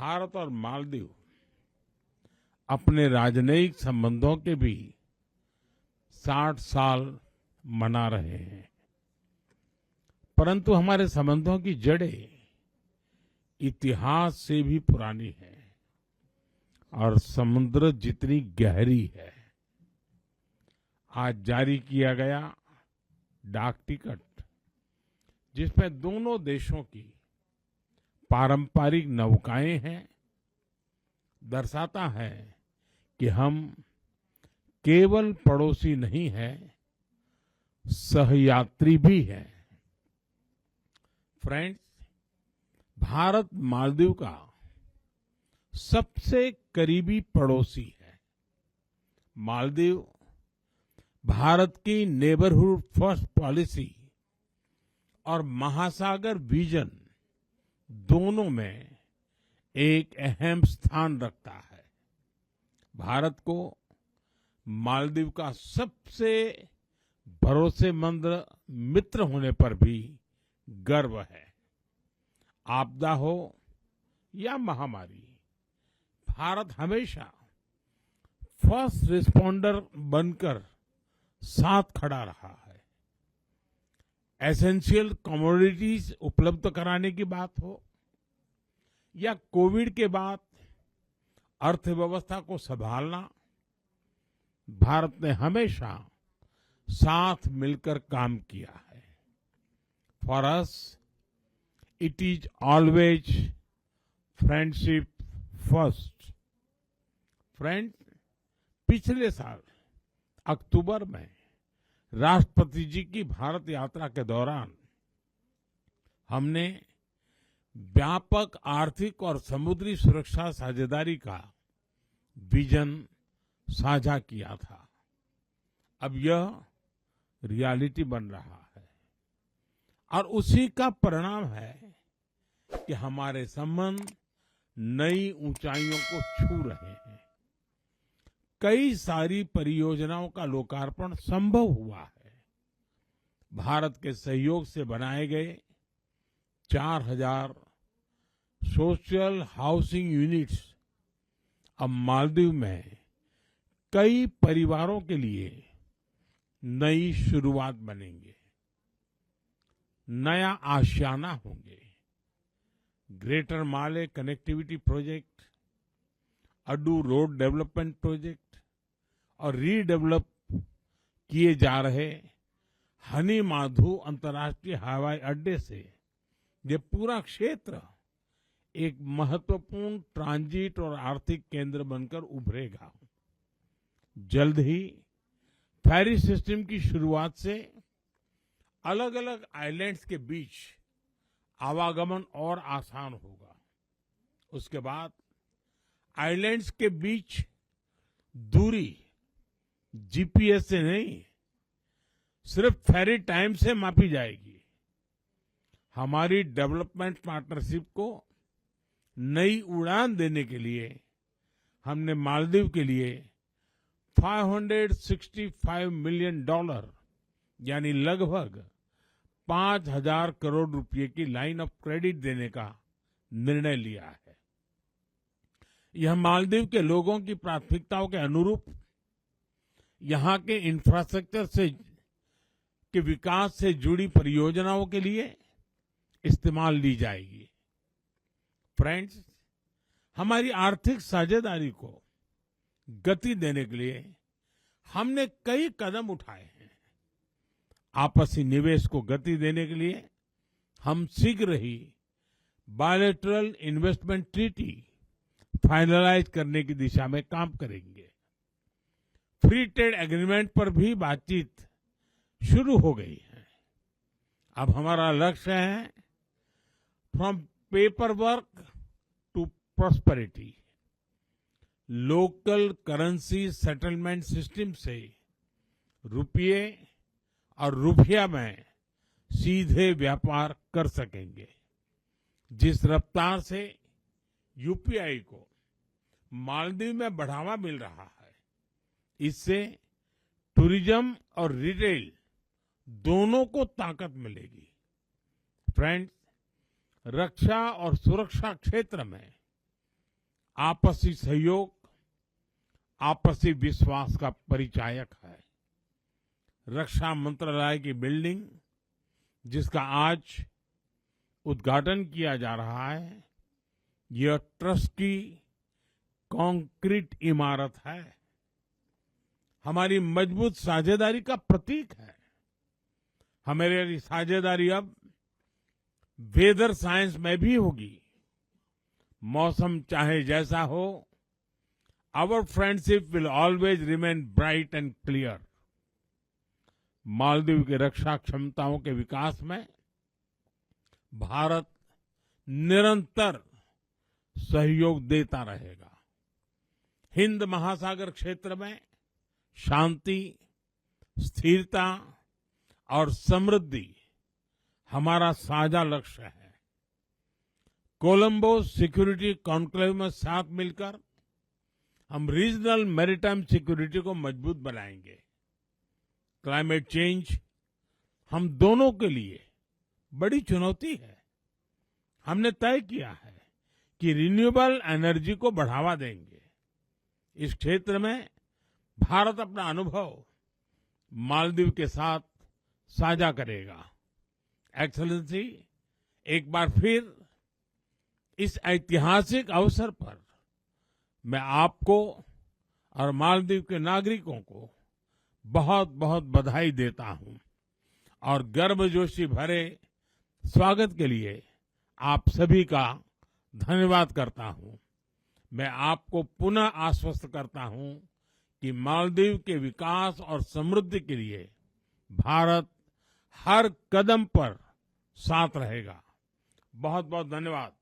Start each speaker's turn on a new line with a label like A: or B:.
A: भारत और मालदीव अपने राजनयिक संबंधों के भी 60 साल मना रहे हैं, परंतु हमारे संबंधों की जड़ें इतिहास से भी पुरानी है और समुद्र जितनी गहरी है। आज जारी किया गया डाक टिकट, जिसमें दोनों देशों की पारंपरिक नौकाएं हैं, दर्शाता है कि हम केवल पड़ोसी नहीं हैं, सहयात्री भी हैं। फ्रेंड्स, भारत मालदीव का सबसे करीबी पड़ोसी है। मालदीव भारत की नेबरहुड फर्स्ट पॉलिसी और महासागर विजन दोनों में एक अहम स्थान रखता है। भारत को मालदीव का सबसे भरोसेमंद मित्र होने पर भी गर्व है। आपदा हो या महामारी, भारत हमेशा फर्स्ट रिस्पॉन्डर बनकर साथ खड़ा रहा है। एसेंशियल कमोडिटीज उपलब्ध कराने की बात हो या कोविड के बाद अर्थव्यवस्था को संभालना, भारत ने हमेशा साथ मिलकर काम किया है। For us it is always friendship first. Friend, पिछले साल अक्टूबर में राष्ट्रपति जी की भारत यात्रा के दौरान हमने व्यापक आर्थिक और समुद्री सुरक्षा साझेदारी का विजन साझा किया था। अब यह रियलिटी बन रहा है और उसी का परिणाम है कि हमारे संबंध नई ऊंचाइयों को छू रहे हैं। कई सारी परियोजनाओं का लोकार्पण संभव हुआ है। भारत के सहयोग से बनाए गए 4000 सोशल हाउसिंग यूनिट्स अब मालदीव में कई परिवारों के लिए नई शुरुआत बनेंगे, नया आशियाना होंगे। Greater Male connectivity project, Addu road development project और रीडेवलप किए जा रहे हनी माधु अंतर्राष्ट्रीय हवाई अड्डे से ये पूरा क्षेत्र एक महत्वपूर्ण ट्रांजिट और आर्थिक केंद्र बनकर उभरेगा। जल्द ही फेरी सिस्टम की शुरुआत से अलग अलग आइलैंड्स के बीच आवागमन और आसान होगा। उसके बाद आइलैंड्स के बीच दूरी जीपीएस से नहीं, सिर्फ फेरी टाइम से मापी जाएगी। हमारी डेवलपमेंट पार्टनरशिप को नई उड़ान देने के लिए हमने मालदीव के लिए $565 मिलियन यानी लगभग 5000 करोड़ रुपए की लाइन ऑफ क्रेडिट देने का निर्णय लिया है। यह मालदीव के लोगों की प्राथमिकताओं के अनुरूप यहां के इंफ्रास्ट्रक्चर से के विकास से जुड़ी परियोजनाओं के लिए इस्तेमाल ली जाएगी। फ्रेंड्स, हमारी आर्थिक साझेदारी को गति देने के लिए हमने कई कदम उठाए हैं। आपसी निवेश को गति देने के लिए हम शीघ्र ही बायलैटरल इन्वेस्टमेंट ट्रीटी फाइनलाइज करने की दिशा में काम करेंगे। फ्री ट्रेड एग्रीमेंट पर भी बातचीत शुरू हो गई है। अब हमारा लक्ष्य है from paper work to prosperity. Local currency settlement system से रुपये और रुपया में सीधे व्यापार कर सकेंगे। जिस रफ्तार से यूपीआई को मालदीव में बढ़ावा मिल रहा है, इससे टूरिज्म और रिटेल दोनों को ताकत मिलेगी। फ्रेंड्स, रक्षा और सुरक्षा क्षेत्र में आपसी सहयोग, आपसी विश्वास का परिचायक है। रक्षा मंत्रालय की बिल्डिंग, जिसका आज उद्घाटन किया जा रहा है, यह ट्रस्ट की कंक्रीट इमारत है, हमारी मजबूत साझेदारी का प्रतीक है। हमारी साझेदारी अब वेदर साइंस में भी होगी। मौसम चाहे जैसा हो, our friendship will always remain bright and clear. Maldives की रक्षा क्षमताओं के विकास में भारत निरंतर सहयोग देता रहेगा। हिंद महासागर क्षेत्र में शांति, स्थिरता और समृद्धि हमारा साझा लक्ष्य है। कोलंबो सिक्योरिटी कॉन्क्लेव में साथ मिलकर हम रीजनल मैरीटाइम सिक्योरिटी को मजबूत बनाएंगे। क्लाइमेट चेंज हम दोनों के लिए बड़ी चुनौती है। हमने तय किया है कि रिन्यूएबल एनर्जी को बढ़ावा देंगे। इस क्षेत्र में भारत अपना अनुभव मालदीव के साथ साझा करेगा। एक्सेलेंसी, एक बार फिर इस ऐतिहासिक अवसर पर मैं आपको और मालदीव के नागरिकों को बहुत बहुत बधाई देता हूं और गर्मजोशी भरे स्वागत के लिए आप सभी का धन्यवाद करता हूं। मैं आपको पुनः आश्वस्त करता हूं कि मालदीव के विकास और समृद्धि के लिए भारत हर कदम पर साथ रहेगा। बहुत बहुत धन्यवाद।